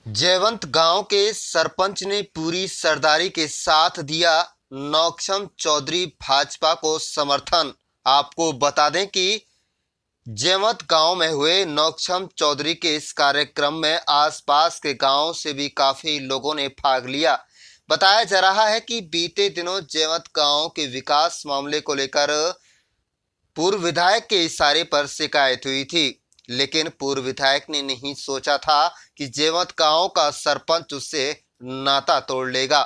जयवंत गांव के सरपंच ने पूरी सरदारी के साथ दिया नौक्षम चौधरी भाजपा को समर्थन। आपको बता दें कि जयवंत गांव में हुए नौक्षम चौधरी के इस कार्यक्रम में आसपास के गांवों से भी काफी लोगों ने भाग लिया। बताया जा रहा है कि बीते दिनों जयवंत गांव के विकास मामले को लेकर पूर्व विधायक के इशारे पर शिकायत हुई थी, लेकिन पूर्व विधायक ने नहीं सोचा था कि जयवंत गांव का सरपंच उससे नाता तोड़ लेगा।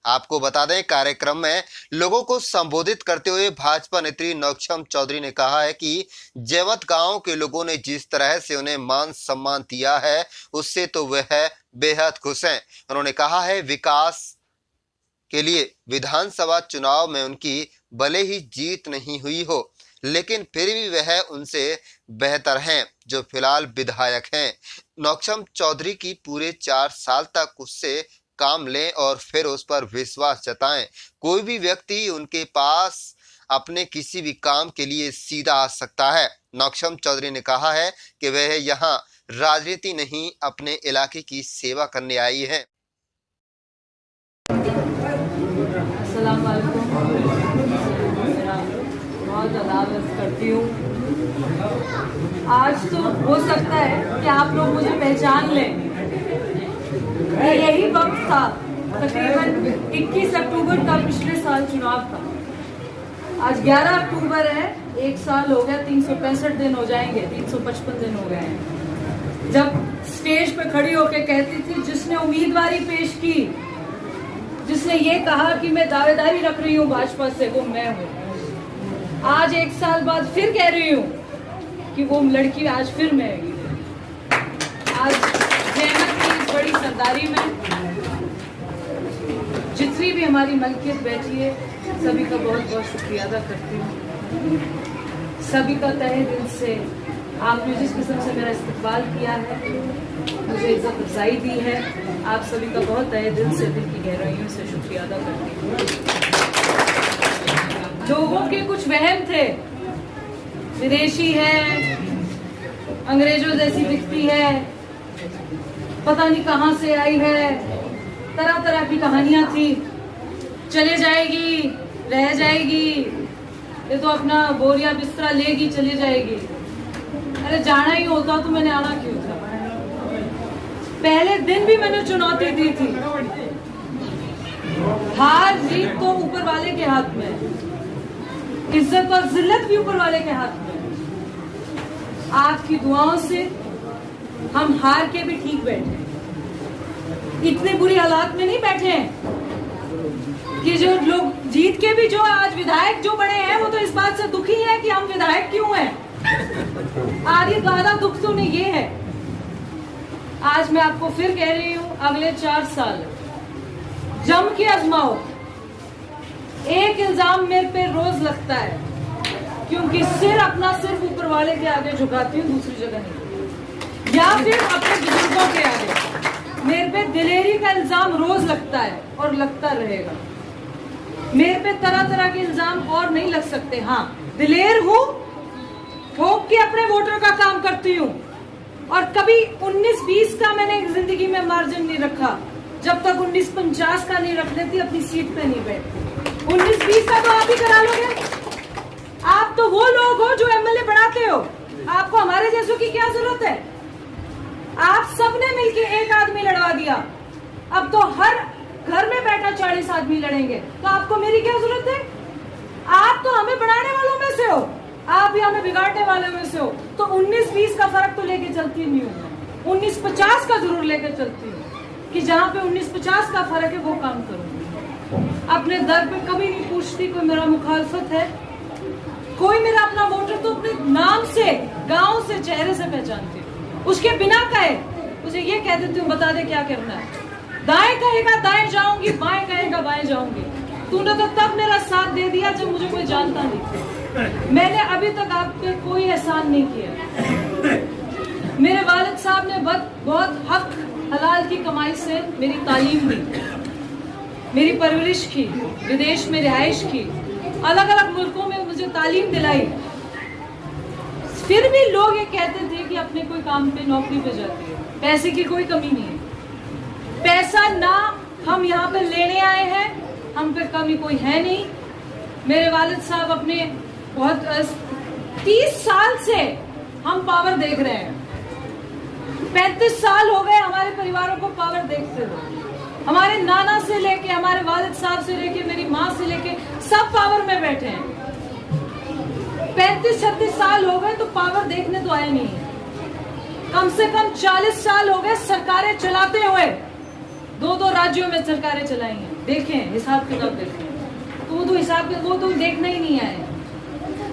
आपको बता दें, कार्यक्रम में लोगों को संबोधित करते हुए भाजपा नेत्री नौक्षम चौधरी ने कहा है कि जयवंत गांव के लोगों ने जिस तरह से उन्हें मान सम्मान दिया है, उससे तो वह बेहद खुश हैं। उन्होंने कहा है, विकास के लिए विधानसभा चुनाव में उनकी भले ही जीत नहीं हुई हो, लेकिन फिर भी वह उनसे बेहतर हैं जो फिलहाल विधायक हैं। नौक्षम चौधरी की पूरे 4 साल तक उससे काम लें और फिर उस पर विश्वास जताएं। कोई भी व्यक्ति उनके पास अपने किसी भी काम के लिए सीधा आ सकता है। नौक्षम चौधरी ने कहा है कि वह यहाँ राजनीति नहीं, अपने इलाके की सेवा करने आई है। अस्सलाम वालेकुम। बहुत अदाब करती हूँ। आज तो हो सकता है कि आप लोग मुझे पहचान लें। यही वक्त था, तकरीबन 21 अक्टूबर का पिछले साल चुनाव था। आज 11 अक्टूबर है, 1 साल हो गया, 365 दिन हो जाएंगे, 355 दिन हो गए हैं जब स्टेज पे खड़ी होकर कहती थी, जिसने उम्मीदवारी पेश की, जिसने ये कहा कि मैं दावेदारी रख रही हूँ भाजपा से, वो मैं हूँ। आज 1 साल बाद फिर कह रही हूँ कि वो लड़की आज फिर मैं हूँ। आज जयवंत की इस बड़ी सरदारी में जितनी भी हमारी मलकियत बैठी है, सभी का बहुत बहुत शुक्रिया अदा करती हूँ। सभी का तहे दिल से आपने जिस किस्म से मेरा इस्तकबाल किया है, मुझे इज्जत अफजाई दी है, आप सभी का बहुत तहे दिल से, दिल की गहराइयों से शुक्रिया अदा करती हूँ। लोगों के कुछ वहम थे, विदेशी है, अंग्रेजों जैसी दिखती है, पता नहीं कहां से आई है, तरह तरह की कहानियां थी, चले जाएगी, रह जाएगी, ये तो अपना बोरिया बिस्तरा लेगी, चली जाएगी। अरे जाना ही होता तो मैंने आना क्यों था? पहले दिन भी मैंने चुनौती दी थी। हार जीत तो ऊपर वाले के हाथ में, इज्जत और जिल्लत भी ऊपर वाले के हाथ में। आपकी दुआओं से हम हार के भी ठीक बैठे, इतने बुरी हालात में नहीं बैठे हैं कि जो लोग जीत के भी जो आज विधायक जो बड़े हैं, वो तो इस बात से दुखी है कि हम विधायक क्यों हैं। आधी ज्यादा दुख तो उन्हें ये है। आज मैं आपको फिर कह रही हूँ, अगले 4 साल जम के आजमाओ। एक इल्जाम मेरे पे रोज लगता है, क्योंकि सिर अपना सिर्फ ऊपर वाले के आगे झुकाती हूँ, दूसरी जगह नहीं, या फिर अपने बुजुर्गों के आगे। मेरे पे दिलेरी का इल्जाम रोज लगता है और लगता रहेगा। मेरे पे तरह तरह के इल्जाम और नहीं लग सकते। हाँ, दिलेर हूँ, ठोक के अपने वोटर का काम करती हूँ, और कभी 19-20 का मैंने जिंदगी में मार्जिन नहीं रखा। जब तक 19-50 का नहीं रख लेती, अपनी सीट पे नहीं बैठती। 19-20 का तो आप ही करा लोगे। आप तो वो लोग हो जो एमएलए बनाते हो, आपको हमारे जैसों की क्या जरूरत है? आप सबने मिलके एक आदमी लड़वा दिया, अब तो हर घर में बैठा 40 आदमी लड़ेंगे, तो आपको मेरी क्या जरूरत है? आप तो हमें बनाने वालों में से हो, आप भी हमें बिगाड़ने वालों में से हो। तो 19-20 का फर्क तो लेके चलती नहीं हूँ, 19-50 का जरूर लेके चलती हूँ कि जहाँ पे 19-50 का फर्क है वो काम करूंगी। अपने दर पे कभी नहीं पूछती कोई मेरा मुखालफत है, कोई मेरा अपना वोटर तो अपने नाम से, गांव से, चेहरे से पहचानती हूँ। उसके बिना कहे उसे ये कह देती हूँ, बता दे क्या करना है। दाएं कहेगा दाएं जाऊंगी, बाएं कहेगा बाएं जाऊंगी। तूने तो तब मेरा साथ दे दिया जब मुझे कोई जानता नहीं। मैंने अभी तक आप पे कोई एहसान नहीं किया। मेरे वालिद साहब ने बहुत हक हलाल की कमाई से मेरी तालीम दी, मेरी परवरिश की, विदेश में रिहाइश की, अलग अलग मुल्कों में मुझे तालीम दिलाई। फिर भी लोग ये कहते थे कि अपने कोई काम पे, नौकरी पे जाती है, पैसे की कोई कमी नहीं है। पैसा ना हम यहाँ पे लेने आए हैं, हम पे कमी कोई है नहीं। मेरे वालिद साहब अपने बहुत 30 साल से हम पावर देख रहे हैं। 35 साल हो गए हमारे परिवारों को पावर देखते हुए। हमारे नाना से लेके, हमारे वालिद साहब से लेके, मेरी माँ से लेके सब पावर में बैठे हैं। 35-36 साल हो गए तो पावर देखने तो आए नहीं है। कम से कम 40 साल हो गए सरकारें चलाते हुए। 2-2 राज्यों में सरकारें चलाई हैं। देखें, हिसाब किताब देखें, तो हिसाब वो तो देखना ही नहीं आए।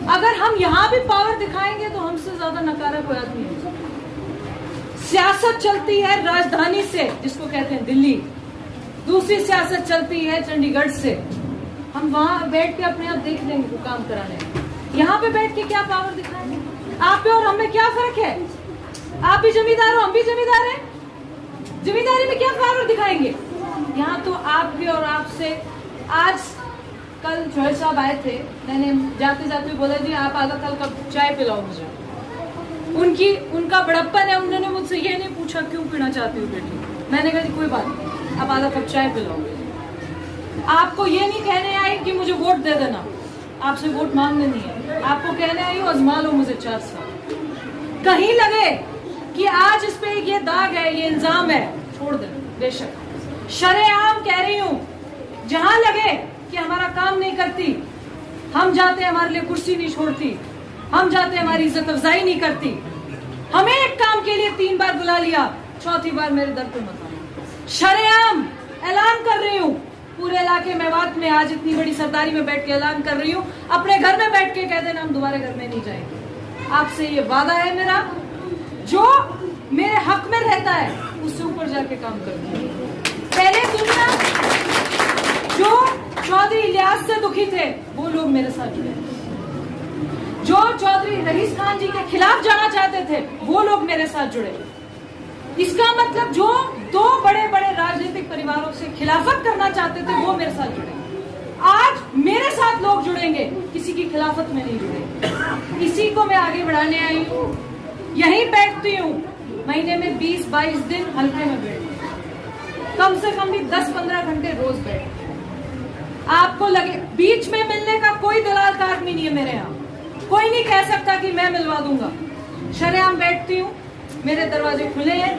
अगर हम यहाँ भी पावर दिखाएंगे तो हमसे ज्यादा नकारा कोई आदमी नहीं। सियासत चलती है राजधानी से, जिसको कहते हैं दिल्ली। दूसरी सियासत चलती है चंडीगढ़ से। हम वहां बैठ के अपने आप देख लेंगे वो काम कराने। यहाँ पे बैठ के क्या पावर दिखाएंगे? आप पे और हमें क्या फर्क है? आप भी जमींदार हो, हम भी जमींदार हैं। जमींदारी में क्या पावर दिखाएंगे? यहाँ तो आप भी और आपसे। आज कल जोहर साहब आए थे, मैंने जाते जाते बोला जी आप आधा कल कप चाय पिलाओ मुझे। उनका बड़प्पन है, उन्होंने मुझसे ये नहीं पूछा क्यों पीना चाहती हो बेटी। मैंने कहा कोई बात नहीं, आप आधा कप चाय पिलाओ। आपको ये नहीं कहने आई कि मुझे वोट दे देना, आपसे वोट मांगने नहीं है। आपको कहने आई हो आजमा लो मुझे 4 साल। कहीं लगे कि आज इस पे ये दाग है, ये इल्जाम है, छोड़ दे। बेशक शरेआम कह रही हूँ, जहां लगे कि हमारा काम नहीं करती, हम जाते हमारे लिए कुर्सी नहीं छोड़ती, हम जाते हमारी इज्जत अफजाई नहीं करती। हमें एक काम के लिए 3 बार बुला लिया, 4थी बार मेरे दर पे मत आना। शरेआम ऐलान कर रही हूँ, पूरे इलाके मेवात में आज इतनी बड़ी सरदारी में बैठ के ऐलान कर रही हूँ, अपने घर में बैठ के कह देना हम दोबारा घर में नहीं जाएंगे। आपसे ये वादा है मेरा, जो मेरे हक में रहता है उससे ऊपर जाके काम करती हूँ। पहले दुनिया जो चौधरी इलियास से दुखी थे वो लोग मेरे साथ जुड़े, जो चौधरी रईस खान जी के खिलाफ जाना चाहते थे वो लोग मेरे साथ जुड़े। इसका मतलब जो 2 बड़े बड़े राजनीतिक परिवारों से खिलाफत करना चाहते थे वो मेरे साथ जुड़े। आज मेरे साथ लोग जुड़ेंगे, किसी की खिलाफत में नहीं जुड़े। इसी को मैं आगे बढ़ाने आई हूँ। यहीं बैठती हूँ, महीने में 20-22 दिन हल्के में बैठती हूँ, कम से कम भी 10-15 घंटे रोज बैठती हूँ। आपको लगे बीच में मिलने का कोई दलाल का आदमी नहीं है मेरे यहाँ, कोई नहीं कह सकता कि मैं मिलवा दूंगा। शरेआम बैठती हूँ, मेरे दरवाजे खुले हैं।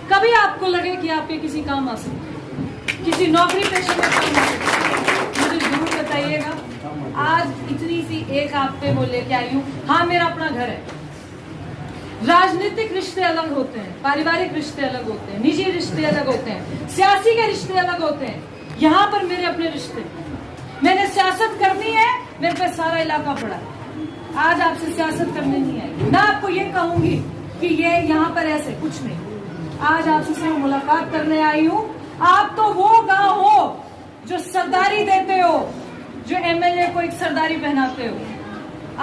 कभी आपको लगे कि आपके किसी काम आ सकते, किसी नौकरी पेशे में काम आ सकते, मुझे जरूर बताइएगा। आज इतनी सी एक आप पे वो लेके आई हूँ। हाँ, मेरा अपना घर है। राजनीतिक रिश्ते अलग होते हैं, पारिवारिक रिश्ते अलग होते हैं, निजी रिश्ते अलग होते हैं, सियासी के रिश्ते अलग होते हैं। यहाँ पर मेरे अपने रिश्ते, मैंने सियासत करनी है, मेरे पे सारा इलाका पड़ा है। आज आपसे सियासत करने नहीं आई, ना आपको ये कहूंगी कि ये यहाँ पर ऐसे कुछ नहीं। आज आपसे सिर्फ मुलाकात करने आई हूँ। आप तो वो गांव हो जो सरदारी देते हो, जो एमएलए को एक सरदारी पहनाते हो।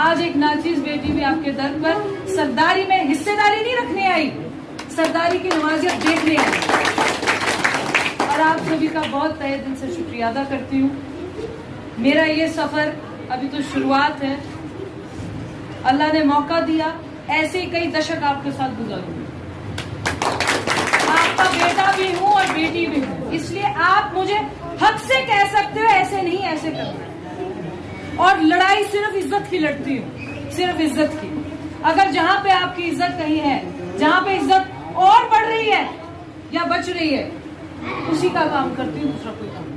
आज एक नाचीज बेटी भी आपके दर पर सरदारी में हिस्सेदारी नहीं रखने आई, सरदारी की नवाजियत देखने आई। और आप सभी का बहुत तहे दिल से शुक्रिया अदा करती हूँ। मेरा ये सफर अभी तो शुरुआत है, अल्लाह ने मौका दिया, ऐसे ही कई दशक आपके साथ गुजारूंगी। आपका बेटा भी हूँ और बेटी भी हूँ, इसलिए आप मुझे हक से कह सकते हो ऐसे नहीं ऐसे करना। और लड़ाई सिर्फ इज्जत की लड़ती हूँ, सिर्फ इज्जत की। अगर जहाँ पे आपकी इज्जत कहीं है, जहाँ पे इज्जत और बढ़ रही है या बच रही है, उसी का काम करती हूँ, दूसरा कोई काम।